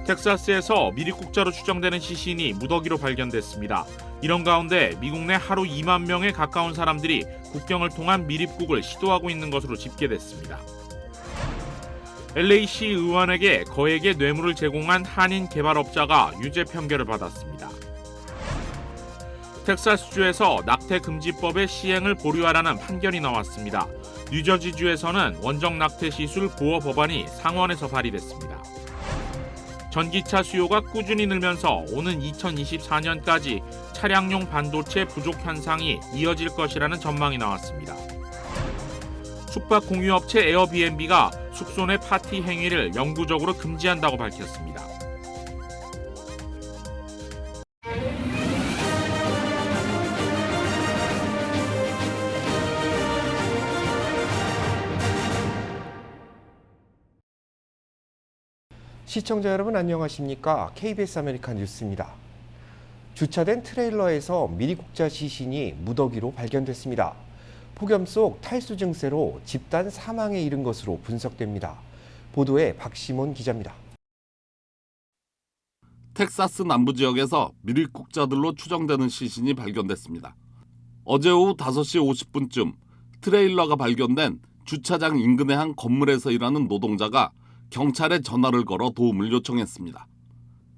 텍사스에서 미립국자로 추정되는 시신이 무더기로 발견됐습니다. 이런 가운데 미국 내 하루 2만 명에 가까운 사람들이 국경을 통한 미립국을 시도하고 있는 것으로 집계됐습니다. LA시 의원에게 거액의 뇌물을 제공한 한인 개발업자가 유죄 판결을 받았습니다. 텍사스주에서 낙태 금지법의 시행을 보류하라는 판결이 나왔습니다. 뉴저지주에서는 원정 낙태 시술 보호 법안이 상원에서 발의됐습니다. 전기차 수요가 꾸준히 늘면서 오는 2024년까지 차량용 반도체 부족 현상이 이어질 것이라는 전망이 나왔습니다. 숙박 공유업체 에어비앤비가 숙소 내 파티 행위를 영구적으로 금지한다고 밝혔습니다. 시청자 여러분 안녕하십니까? KBS 아메리칸 뉴스입니다. 주차된 트레일러에서 미립국자 시신이 무더기로 발견됐습니다. 폭염 속 탈수 증세로 집단 사망에 이른 것으로 분석됩니다. 보도에 박시몬 기자입니다. 텍사스 남부 지역에서 미립국자들로 추정되는 시신이 발견됐습니다. 어제 오후 5시 50분쯤 트레일러가 발견된 주차장 인근의 한 건물에서 일하는 노동자가 경찰에 전화를 걸어 도움을 요청했습니다.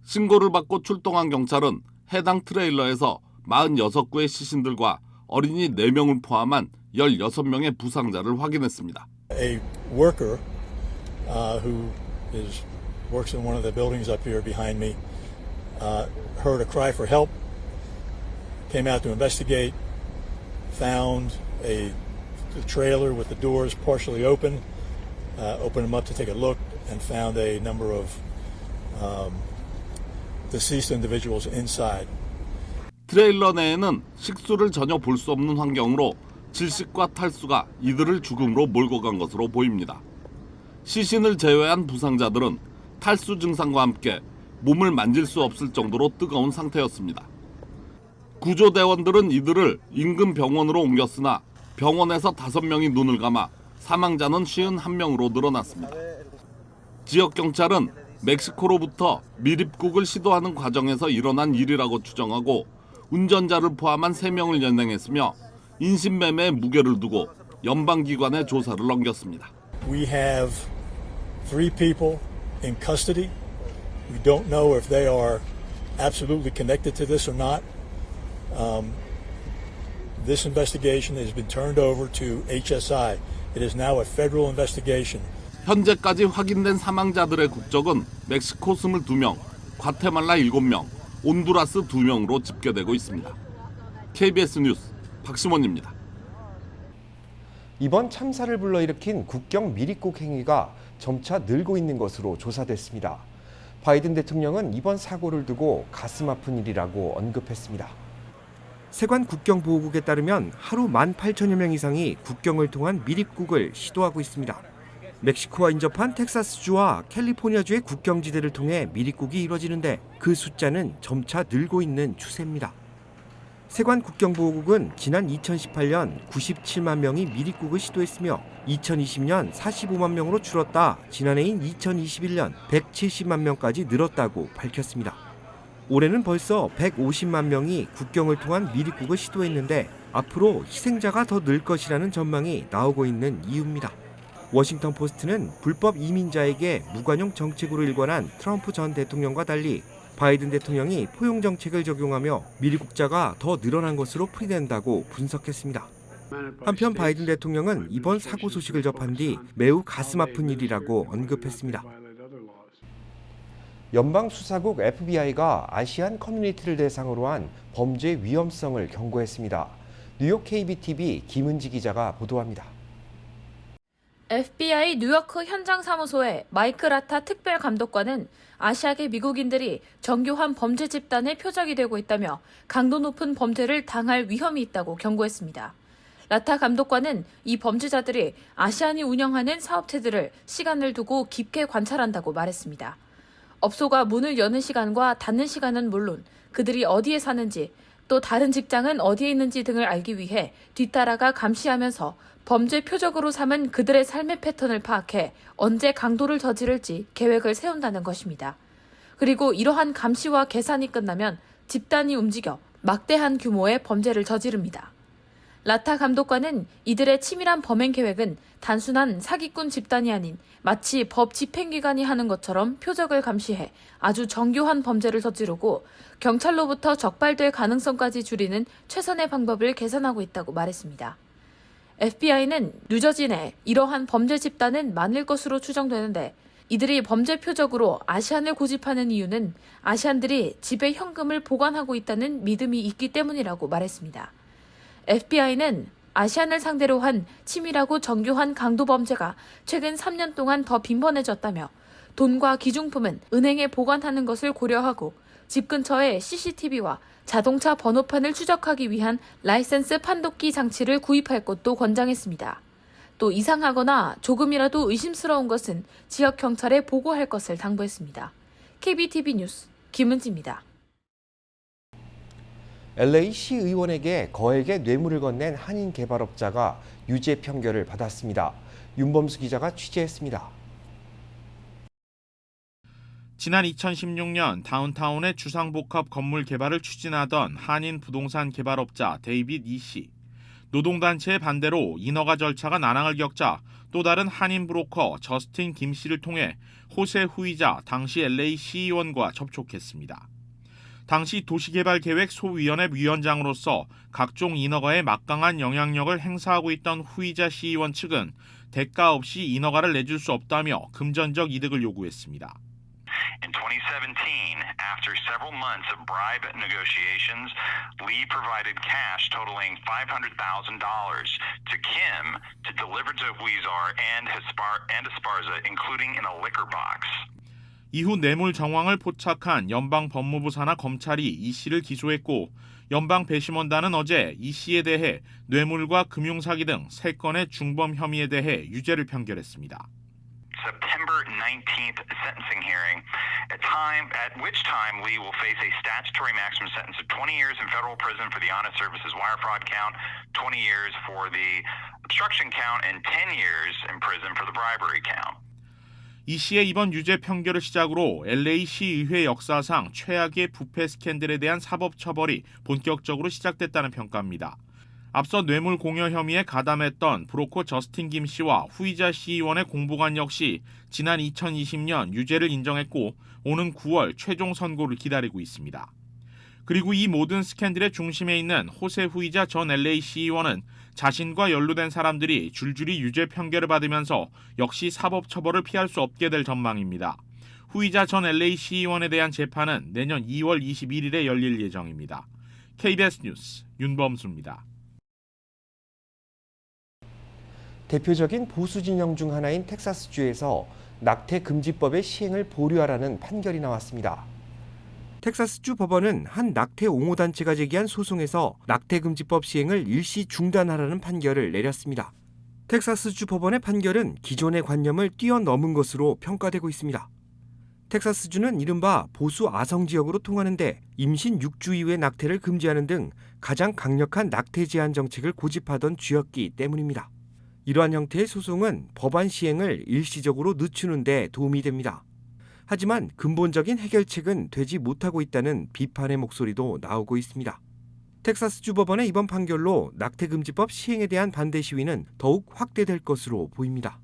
신고를 받고 출동한 경찰은 해당 트레일러에서 46구의 시신들과 어린이 4명을 포함한 16명의 부상자를 확인했습니다. A worker who works in one of the buildings up here behind me heard a cry for help, came out to investigate, found a trailer with the doors partially open, opened them up to take a look, and found a number of deceased individuals inside. 트레일러 내에는 식수를 전혀 볼 수 없는 환경으로 질식과 탈수가 이들을 죽음으로 몰고 간 것으로 보입니다. 시신을 제외한 부상자들은 탈수 증상과 함께 몸을 만질 수 없을 정도로 뜨거운 상태였습니다. 구조대원들은 이들을 인근 병원으로 옮겼으나 병원에서 5명이 눈을 감아 사망자는 51명으로 늘어났습니다. 지역 경찰은 멕시코로부터 미립국을 시도하는 과정에서 일어난 일이라고 추정하고 운전자를 포함한 3명을 연행했으며 인신매매에 무게를 두고 연방기관에 조사를 넘겼습니다. We have 3 people in custody. We don't know if they are absolutely connected to this or not. This investigation has been turned over to HSI. It is now a federal investigation. 현재까지 확인된 사망자들의 국적은 멕시코 22명, 과테말라 7명, 온두라스 2명으로 집계되고 있습니다. KBS 뉴스 박시몬입니다. 이번 참사를 불러일으킨 국경 미립국 행위가 점차 늘고 있는 것으로 조사됐습니다. 바이든 대통령은 이번 사고를 두고 가슴 아픈 일이라고 언급했습니다. 세관 국경보호국에 따르면 하루 18,000여 명 이상이 국경을 통한 미립국을 시도하고 있습니다. 멕시코와 인접한 텍사스주와 캘리포니아주의 국경지대를 통해 미립국이 이뤄지는데 그 숫자는 점차 늘고 있는 추세입니다. 세관 국경보호국은 지난 2018년 97만 명이 미립국을 시도했으며 2020년 45만 명으로 줄었다 지난해인 2021년 170만 명까지 늘었다고 밝혔습니다. 올해는 벌써 150만 명이 국경을 통한 미립국을 시도했는데 앞으로 희생자가 더 늘 것이라는 전망이 나오고 있는 이유입니다. 워싱턴 포스트는 불법 이민자에게 무관용 정책으로 일관한 트럼프 전 대통령과 달리 바이든 대통령이 포용 정책을 적용하며 미립국자가 더 늘어난 것으로 풀이된다고 분석했습니다. 한편 바이든 대통령은 이번 사고 소식을 접한 뒤 매우 가슴 아픈 일이라고 언급했습니다. 연방수사국 FBI가 아시안 커뮤니티를 대상으로 한 범죄 위험성을 경고했습니다. 뉴욕 KBTV 김은지 기자가 보도합니다. FBI 뉴요크 현장사무소의 마이크 라타 특별감독관은 아시아계 미국인들이 정교한 범죄 집단의 표적이 되고 있다며 강도 높은 범죄를 당할 위험이 있다고 경고했습니다. 라타 감독관은 이 범죄자들이 아시안이 운영하는 사업체들을 시간을 두고 깊게 관찰한다고 말했습니다. 업소가 문을 여는 시간과 닫는 시간은 물론 그들이 어디에 사는지 또 다른 직장은 어디에 있는지 등을 알기 위해 뒤따라가 감시하면서 범죄 표적으로 삼은 그들의 삶의 패턴을 파악해 언제 강도를 저지를지 계획을 세운다는 것입니다. 그리고 이러한 감시와 계산이 끝나면 집단이 움직여 막대한 규모의 범죄를 저지릅니다. 라타 감독관은 이들의 치밀한 범행 계획은 단순한 사기꾼 집단이 아닌 마치 법 집행기관이 하는 것처럼 표적을 감시해 아주 정교한 범죄를 저지르고 경찰로부터 적발될 가능성까지 줄이는 최선의 방법을 계산하고 있다고 말했습니다. FBI는 뉴저지 내 이러한 범죄 집단은 많을 것으로 추정되는데 이들이 범죄 표적으로 아시안을 고집하는 이유는 아시안들이 집에 현금을 보관하고 있다는 믿음이 있기 때문이라고 말했습니다. FBI는 아시안을 상대로 한 치밀하고 정교한 강도 범죄가 최근 3년 동안 더 빈번해졌다며 돈과 기중품은 은행에 보관하는 것을 고려하고 집 근처에 CCTV와 자동차 번호판을 추적하기 위한 라이센스 판독기 장치를 구입할 것도 권장했습니다. 또 이상하거나 조금이라도 의심스러운 것은 지역 경찰에 보고할 것을 당부했습니다. KBTV 뉴스 김은지입니다. LA 시의원에게 거액의 뇌물을 건넨 한인 개발업자가 유죄 판결을 받았습니다. 윤범수 기자가 취재했습니다. 지난 2016년 다운타운의 주상복합 건물 개발을 추진하던 한인 부동산 개발업자 데이빗 이 씨. 노동단체의 반대로 인허가 절차가 난항을 겪자 또 다른 한인 브로커 저스틴 김 씨를 통해 호세 후이자 당시 LA 시의원과 접촉했습니다. 당시 도시개발계획 소위원회 위원장으로서 각종 인허가에 막강한 영향력을 행사하고 있던 후이자 시의원 측은 대가 없이 인허가를 내줄 수 없다며 금전적 이득을 요구했습니다. In 2017, after several months of bribe negotiations, Lee provided cash totaling $500,000 to Kim to deliver to Huizar and Esparza, including in a liquor box. 이후 뇌물 정황을 포착한 연방 법무부 산하 검찰이 이 씨를 기소했고 연방 배심원단은 어제 이 씨에 대해 뇌물과 금융사기 등 3건의 중범 혐의에 대해 유죄를 판결했습니다. September 19th sentencing hearing, at which time Lee will face a statutory maximum sentence of 20 years in federal prison for the honest services wire fraud count, 20 years for the obstruction count, and 10 years in prison for the bribery count. 이 씨의 이번 유죄 판결을 시작으로 LA 시의회 역사상 최악의 부패 스캔들에 대한 사법 처벌이 본격적으로 시작됐다는 평가입니다. 앞서 뇌물 공여 혐의에 가담했던 브로커 저스틴 김 씨와 후이자 시의원의 공보관 역시 지난 2020년 유죄를 인정했고 오는 9월 최종 선고를 기다리고 있습니다. 그리고 이 모든 스캔들의 중심에 있는 호세 후이자 전 LA 시의원은 자신과 연루된 사람들이 줄줄이 유죄 판결을 받으면서 역시 사법 처벌을 피할 수 없게 될 전망입니다. 후이자 전 LA 시의원에 대한 재판은 내년 2월 21일에 열릴 예정입니다. KBS 뉴스 윤범수입니다. 대표적인 보수 진영 중 하나인 텍사스주에서 낙태 금지법의 시행을 보류하라는 판결이 나왔습니다. 텍사스주 법원은 한 낙태 옹호단체가 제기한 소송에서 낙태 금지법 시행을 일시 중단하라는 판결을 내렸습니다. 텍사스주 법원의 판결은 기존의 관념을 뛰어넘은 것으로 평가되고 있습니다. 텍사스주는 이른바 보수 아성 지역으로 통하는데 임신 6주 이후의 낙태를 금지하는 등 가장 강력한 낙태 제한 정책을 고집하던 주였기 때문입니다. 이러한 형태의 소송은 법안 시행을 일시적으로 늦추는 데 도움이 됩니다. 하지만 근본적인 해결책은 되지 못하고 있다는 비판의 목소리도 나오고 있습니다. 텍사스주 법원의 이번 판결로 낙태금지법 시행에 대한 반대 시위는 더욱 확대될 것으로 보입니다.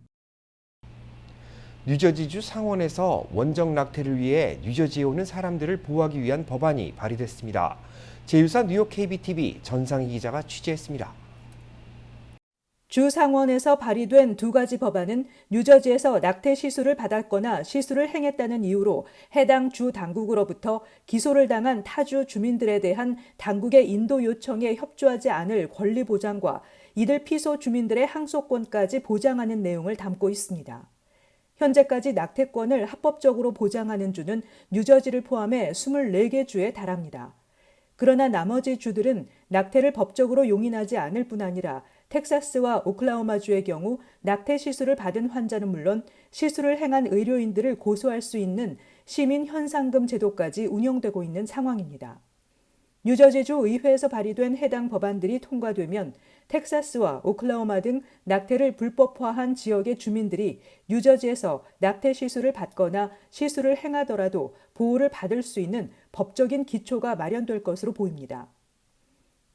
뉴저지주 상원에서 원정 낙태를 위해 뉴저지에 오는 사람들을 보호하기 위한 법안이 발의됐습니다. 제휴사 뉴욕 KBTV 전상희 기자가 취재했습니다. 주 상원에서 발의된 두 가지 법안은 뉴저지에서 낙태 시술을 받았거나 시술을 행했다는 이유로 해당 주 당국으로부터 기소를 당한 타주 주민들에 대한 당국의 인도 요청에 협조하지 않을 권리 보장과 이들 피소 주민들의 항소권까지 보장하는 내용을 담고 있습니다. 현재까지 낙태권을 합법적으로 보장하는 주는 뉴저지를 포함해 24개 주에 달합니다. 그러나 나머지 주들은 낙태를 법적으로 용인하지 않을 뿐 아니라 텍사스와 오클라호마주의 경우 낙태 시술을 받은 환자는 물론 시술을 행한 의료인들을 고소할 수 있는 시민 현상금 제도까지 운영되고 있는 상황입니다. 뉴저지주 의회에서 발의된 해당 법안들이 통과되면 텍사스와 오클라호마 등 낙태를 불법화한 지역의 주민들이 뉴저지에서 낙태 시술을 받거나 시술을 행하더라도 보호를 받을 수 있는 법적인 기초가 마련될 것으로 보입니다.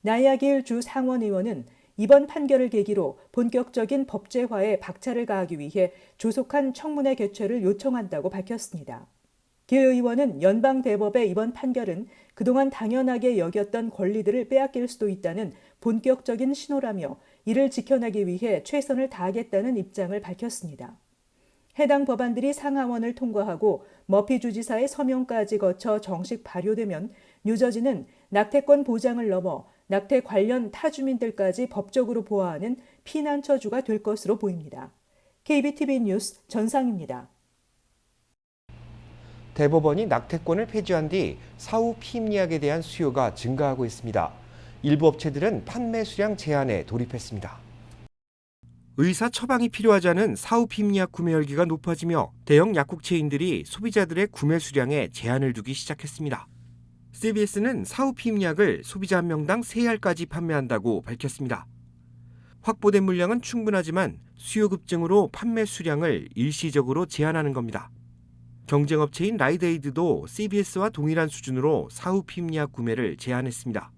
나이아길 주 상원의원은 이번 판결을 계기로 본격적인 법제화에 박차를 가하기 위해 조속한 청문회 개최를 요청한다고 밝혔습니다. 길 의원은 연방 대법의 이번 판결은 그동안 당연하게 여겼던 권리들을 빼앗길 수도 있다는 본격적인 신호라며 이를 지켜내기 위해 최선을 다하겠다는 입장을 밝혔습니다. 해당 법안들이 상하원을 통과하고 머피 주지사의 서명까지 거쳐 정식 발효되면 뉴저지는 낙태권 보장을 넘어 낙태 관련 타주민들까지 법적으로 보호하는 피난처주가 될 것으로 보입니다. KBTV 뉴스 전상입니다. 대법원이 낙태권을 폐지한 뒤 사후 피임약에 대한 수요가 증가하고 있습니다. 일부 업체들은 판매 수량 제한에 돌입했습니다. 의사 처방이 필요하지 않은 사후 피임약 구매 열기가 높아지며 대형 약국 체인들이 소비자들의 구매 수량에 제한을 두기 시작했습니다. CBS는 사후 피임약을 소비자 1명당 3알까지 판매한다고 밝혔습니다. 확보된 물량은 충분하지만 수요 급증으로 판매 수량을 일시적으로 제한하는 겁니다. 경쟁업체인 라이드에이드도 CBS와 동일한 수준으로 사후 피임약 구매를 제한했습니다.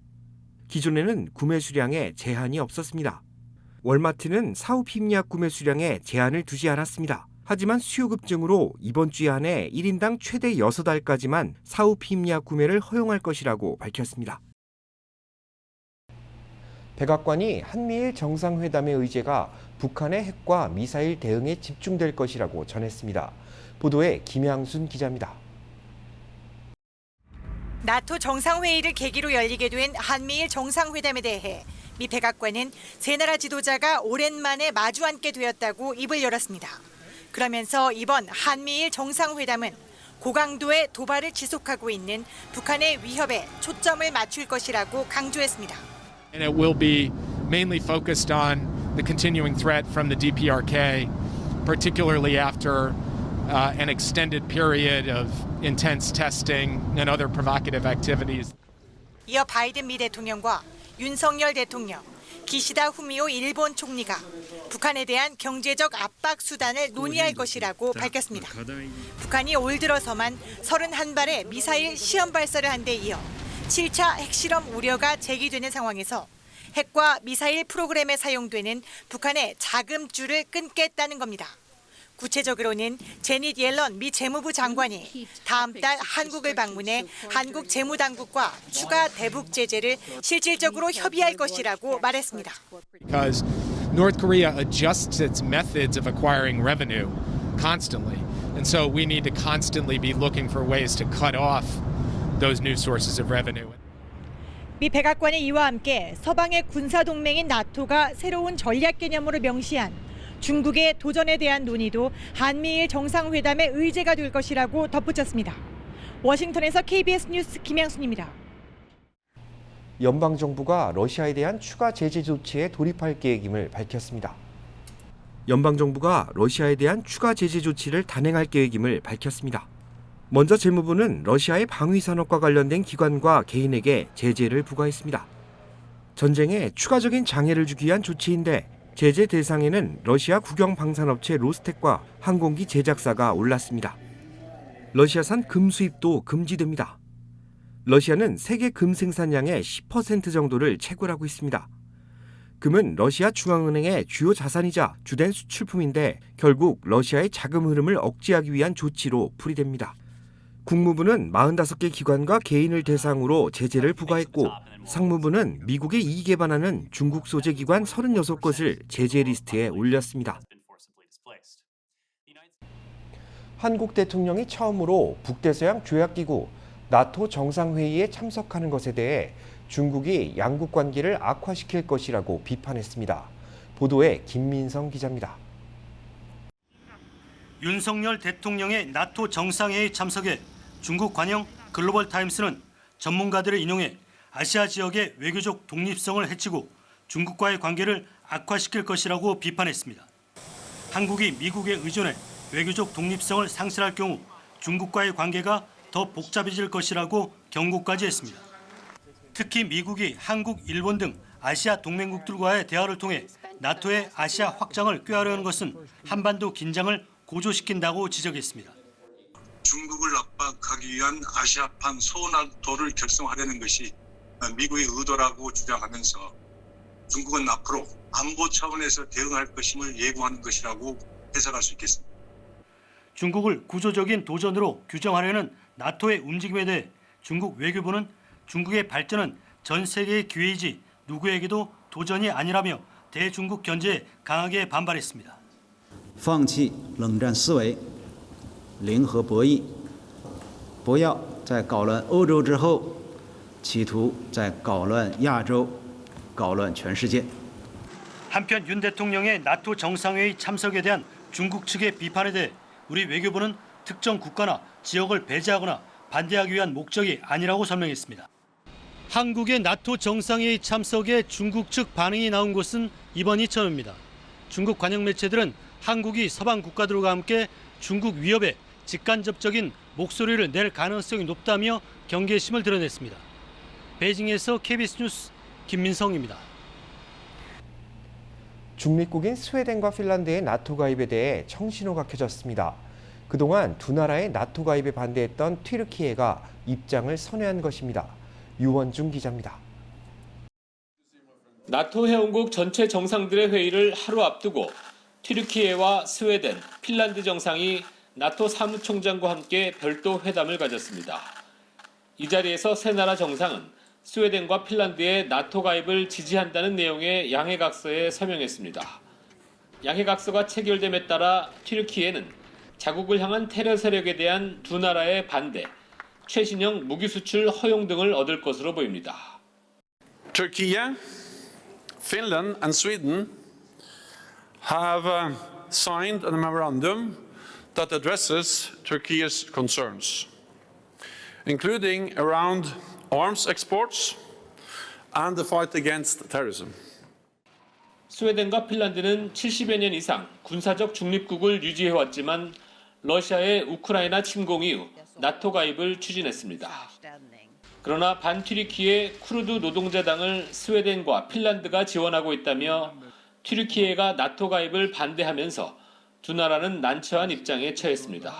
기존에는 구매 수량에 제한이 없었습니다. 월마트는 사후 피임약 구매 수량에 제한을 두지 않았습니다. 하지만 수요 급증으로 이번 주에 한해 1인당 최대 6알까지만 사후 피임약 구매를 허용할 것이라고 밝혔습니다. 백악관이 한미일 정상회담의 의제가 북한의 핵과 미사일 대응에 집중될 것이라고 전했습니다. 보도에 김양순 기자입니다. 나토 정상회의를 계기로 열리게 된 한미일 정상회담에 대해 미 백악관은 세 나라 지도자가 오랜만에 마주 앉게 되었다고 입을 열었습니다. 그러면서 이번 한미일 정상회담은 고강도의 도발을 지속하고 있는 북한의 위협에 초점을 맞출 것이라고 강조했습니다. And it will be mainly focused on the continuing threat from the DPRK, particularly after an extended period of intense testing and other provocative activities. 이어 바이든 미 대통령과 윤석열 대통령, 기시다 후미오 일본 총리가 북한에 대한 경제적 압박 수단을 논의할 것이라고 밝혔습니다. 북한이 올 들어서만 31발의 미사일 시험 발사를 한 데 이어 7차 핵실험 우려가 제기되는 상황에서 핵과 미사일 프로그램에 사용되는 북한의 자금줄을 끊겠다는 겁니다. 구체적으로는 제닛 옐런 미 재무부 장관이 다음 달 한국을 방문해 한국 재무당국과 추가 대북 제재를 실질적으로 협의할 것이라고 말했습니다. Because North Korea adjusts its methods of acquiring revenue constantly. And so we need to constantly be looking for ways to cut off those new sources of revenue. 미 백악관의 이와 함께 서방의 군사 동맹인 나토가 새로운 전략 개념으로 명시한 중국의 도전에 대한 논의도 한미일 정상회담의 의제가 될 것이라고 덧붙였습니다. 워싱턴에서 KBS 뉴스 김양순입니다. 연방정부가 러시아에 대한 추가 제재 조치에 돌입할 계획임을 밝혔습니다. 연방정부가 러시아에 대한 추가 제재 조치를 단행할 계획임을 밝혔습니다. 먼저 재무부는 러시아의 방위산업과 관련된 기관과 개인에게 제재를 부과했습니다. 전쟁에 추가적인 장애를 주기 위한 조치인데 제재 대상에는 러시아 국영방산업체 로스텍과 항공기 제작사가 올랐습니다. 러시아산 금 수입도 금지됩니다. 러시아는 세계 금 생산량의 10% 정도를 채굴하고 있습니다. 금은 러시아 중앙은행의 주요 자산이자 주된 수출품인데 결국 러시아의 자금 흐름을 억제하기 위한 조치로 풀이됩니다. 국무부는 45개 기관과 개인을 대상으로 제재를 부과했고 상무부는 미국의 이익에 반하는 중국 소재 기관 36곳을 제재 리스트에 올렸습니다. 한국 대통령이 처음으로 북대서양 조약기구 나토 정상회의에 참석하는 것에 대해 중국이 양국 관계를 악화시킬 것이라고 비판했습니다. 보도에 김민성 기자입니다. 윤석열 대통령의 나토 정상회의 참석에 중국 관영 글로벌타임스는 전문가들을 인용해 아시아 지역의 외교적 독립성을 해치고 중국과의 관계를 악화시킬 것이라고 비판했습니다. 한국이 미국에 의존해 외교적 독립성을 상실할 경우 중국과의 관계가 더 복잡해질 것이라고 경고까지 했습니다. 특히 미국이 한국, 일본 등 아시아 동맹국들과의 대화를 통해 나토의 아시아 확장을 꾀하려는 것은 한반도 긴장을 고조시킨다고 지적했습니다. 중국을 압박하기 위한 아시아판 소나토를 결성하려는 것이 미국의 의도라고 주장하면서 중국은 앞으로 안보 차원에서 대응할 것임을 예고하는 것이라고 해석할 수 있겠습니다. 중국을 구조적인 도전으로 규정하려는 나토의 움직임에 대해 중국 외교부는 중국의 발전은 전 세계의 기회이지 누구에게도 도전이 아니라며 대중국 견제에 강하게 반발했습니다. 放弃冷战思维，零和博弈，不要在搞乱欧洲之后，企图在搞乱亚洲、搞乱全世界。 한편 윤 대통령의 나토 정상회의 참석에 대한 중국 측의 비판에 대해 우리 외교부는 특정 국가나 지역을 배제하거나 반대하기 위한 목적이 아니라고 설명했습니다. 한국의 나토 정상회의 참석에 중국 측 반응이 나온 것은 이번이 처음입니다. 중국 관영 매체들은 한국이 서방 국가들과 함께 중국 위협에 직간접적인 목소리를 낼 가능성이 높다며 경계심을 드러냈습니다. 베이징에서 KBS 뉴스 김민성입니다. 중립국인 스웨덴과 핀란드의 나토 가입에 대해 청신호가 켜졌습니다. 그동안 두 나라의 나토 가입에 반대했던 튀르키예가 입장을 선회한 것입니다. 유원중 기자입니다. 나토 회원국 전체 정상들의 회의를 하루 앞두고 튀르키예와 스웨덴, 핀란드 정상이 나토 사무총장과 함께 별도 회담을 가졌습니다. 이 자리에서 세 나라 정상은 스웨덴과 핀란드의 나토 가입을 지지한다는 내용의 양해각서에 서명했습니다. 양해각서가 체결됨에 따라 튀르키예는 자국을 향한 테러 세력에 대한 두 나라의 반대, 최신형 무기 수출 허용 등을 얻을 것으로 보입니다. Turkey, Finland and Sweden have signed a memorandum that addresses Turkey's concerns, including around arms exports and the fight against terrorism. 스웨덴과 핀란드는 70여 년 이상 군사적 중립국을 유지해왔지만 러시아의 우크라이나 침공 이후 나토 가입을 추진했습니다. 그러나 반튀르키예 쿠르드 노동자당을 스웨덴과 핀란드가 지원하고 있다며 튀르키예가 나토 가입을 반대하면서 두 나라는 난처한 입장에 처했습니다.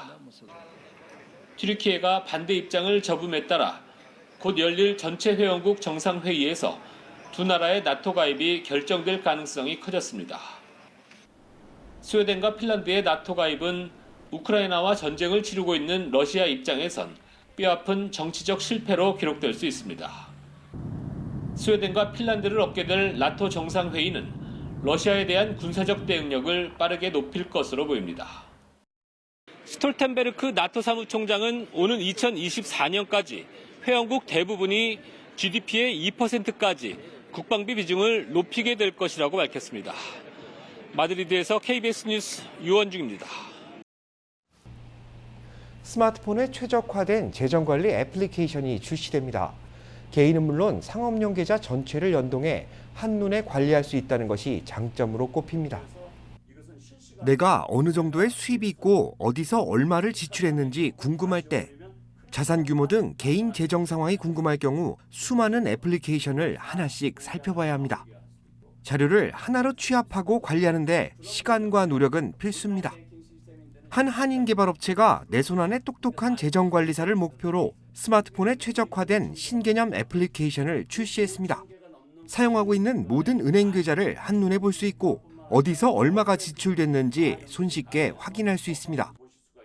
튀르키예가 반대 입장을 접음에 따라 곧 열릴 전체 회원국 정상회의에서 두 나라의 나토 가입이 결정될 가능성이 커졌습니다. 스웨덴과 핀란드의 나토 가입은 우크라이나와 전쟁을 치르고 있는 러시아 입장에선 뼈아픈 정치적 실패로 기록될 수 있습니다. 스웨덴과 핀란드를 얻게 될 나토 정상회의는 러시아에 대한 군사적 대응력을 빠르게 높일 것으로 보입니다. 스톨텐베르크 나토 사무총장은 오는 2024년까지 회원국 대부분이 GDP의 2%까지 국방비 비중을 높이게 될 것이라고 밝혔습니다. 마드리드에서 KBS 뉴스 유원중입니다. 스마트폰에 최적화된 재정관리 애플리케이션이 출시됩니다. 개인은 물론 상업용 계좌 전체를 연동해 한눈에 관리할 수 있다는 것이 장점으로 꼽힙니다. 내가 어느 정도의 수입이 있고 어디서 얼마를 지출했는지 궁금할 때, 자산 규모 등 개인 재정 상황이 궁금할 경우 수많은 애플리케이션을 하나씩 살펴봐야 합니다. 자료를 하나로 취합하고 관리하는데 시간과 노력은 필수입니다. 한 한인 개발업체가 내 손안에 똑똑한 재정관리사를 목표로 스마트폰에 최적화된 신개념 애플리케이션을 출시했습니다. 사용하고 있는 모든 은행 계좌를 한눈에 볼 수 있고 어디서 얼마가 지출됐는지 손쉽게 확인할 수 있습니다.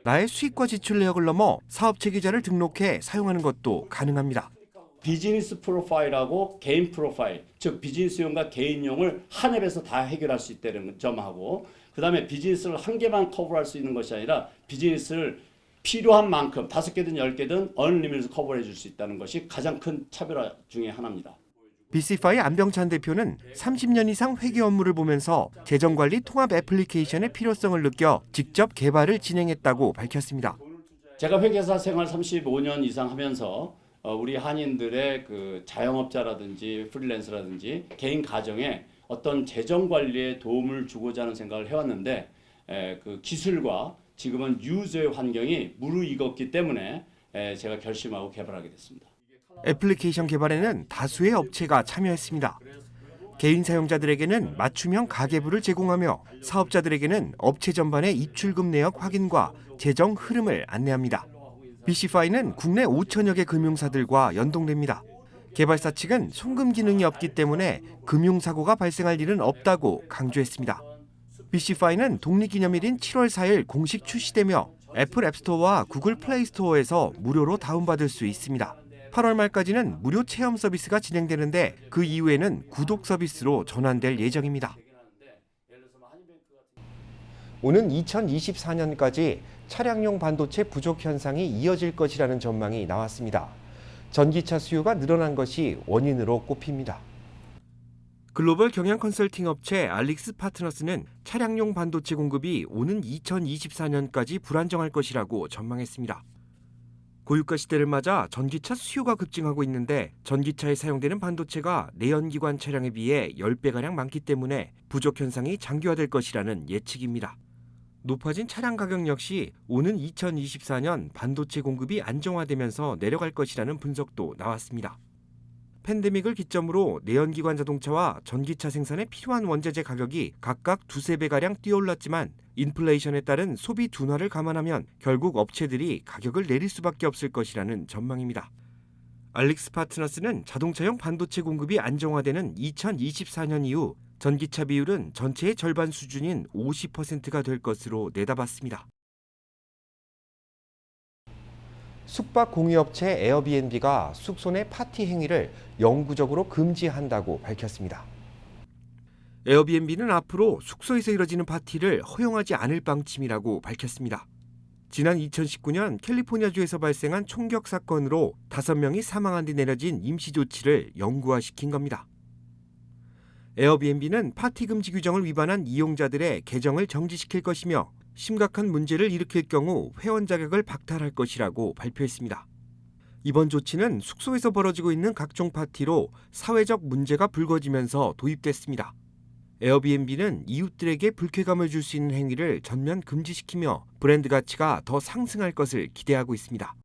나의 수입과 지출 내역을 넘어 사업체 계좌를 등록해 사용하는 것도 가능합니다. 비즈니스 프로파일하고 개인 프로파일, 즉 비즈니스용과 개인용을 한 앱에서 다 해결할 수 있다는 점하고, 그다음에 비즈니스를 한 개만 커버할 수 있는 것이 아니라 비즈니스를 필요한 만큼 5개든 10개든 언리미티드 커버해 줄 수 있다는 것이 가장 큰 차별화 중에 하나입니다. 비시파이 안병찬 대표는 30년 이상 회계 업무를 보면서 재정관리 통합 애플리케이션의 필요성을 느껴 직접 개발을 진행했다고 밝혔습니다. 제가 회계사 생활 35년 이상 하면서 우리 한인들의 그 자영업자라든지 프리랜서라든지 개인 가정에 어떤 재정 관리에 도움을 주고자 하는 생각을 해왔는데, 그 기술과 지금은 유저의 환경이 무르익었기 때문에 제가 결심하고 개발하게 됐습니다. 애플리케이션 개발에는 다수의 업체가 참여했습니다. 개인 사용자들에게는 맞춤형 가계부를 제공하며 사업자들에게는 업체 전반의 입출금 내역 확인과 재정 흐름을 안내합니다. BCFI는 국내 5천여 개 금융사들과 연동됩니다. 개발사 측은 송금 기능이 없기 때문에 금융사고가 발생할 일은 없다고 강조했습니다. BCFI는 독립기념일인 7월 4일 공식 출시되며 애플 앱스토어와 구글 플레이스토어에서 무료로 다운받을 수 있습니다. 8월 말까지는 무료 체험 서비스가 진행되는데 그 이후에는 구독 서비스로 전환될 예정입니다. 오는 2024년까지 차량용 반도체 부족 현상이 이어질 것이라는 전망이 나왔습니다. 전기차 수요가 늘어난 것이 원인으로 꼽힙니다. 글로벌 경영 컨설팅 업체 알릭스 파트너스는 차량용 반도체 공급이 오는 2024년까지 불안정할 것이라고 전망했습니다. 고유가 시대를 맞아 전기차 수요가 급증하고 있는데 전기차에 사용되는 반도체가 내연기관 차량에 비해 10배가량 많기 때문에 부족 현상이 장기화될 것이라는 예측입니다. 높아진 차량 가격 역시 오는 2024년 반도체 공급이 안정화되면서 내려갈 것이라는 분석도 나왔습니다. 팬데믹을 기점으로 내연기관 자동차와 전기차 생산에 필요한 원자재 가격이 각각 2~3배가량 뛰어올랐지만 인플레이션에 따른 소비 둔화를 감안하면 결국 업체들이 가격을 내릴 수밖에 없을 것이라는 전망입니다. 알릭스 파트너스는 자동차용 반도체 공급이 안정화되는 2024년 이후 전기차 비율은 전체의 절반 수준인 50%가 될 것으로 내다봤습니다. 숙박 공유업체 에어비앤비가 숙소 내 파티 행위를 영구적으로 금지한다고 밝혔습니다. 에어비앤비는 앞으로 숙소에서 이뤄지는 파티를 허용하지 않을 방침이라고 밝혔습니다. 지난 2019년 캘리포니아주에서 발생한 총격 사건으로 5명이 사망한 뒤 내려진 임시 조치를 영구화시킨 겁니다. 에어비앤비는 파티 금지 규정을 위반한 이용자들의 계정을 정지시킬 것이며 심각한 문제를 일으킬 경우 회원 자격을 박탈할 것이라고 발표했습니다. 이번 조치는 숙소에서 벌어지고 있는 각종 파티로 사회적 문제가 불거지면서 도입됐습니다. 에어비앤비는 이웃들에게 불쾌감을 줄 수 있는 행위를 전면 금지시키며 브랜드 가치가 더 상승할 것을 기대하고 있습니다.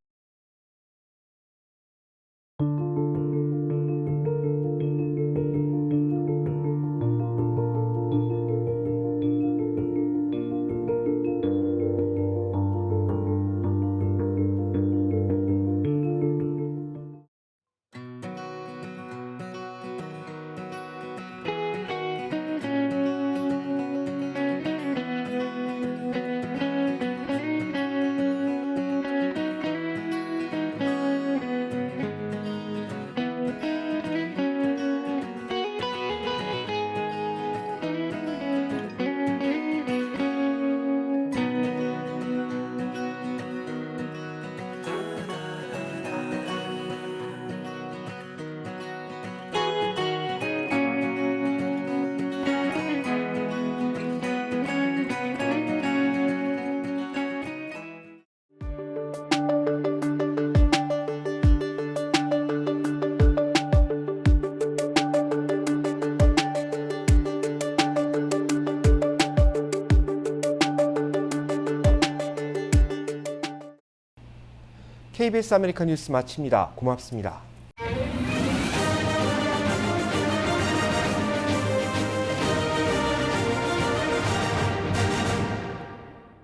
KBS 아메리카 뉴스 마칩니다. 고맙습니다.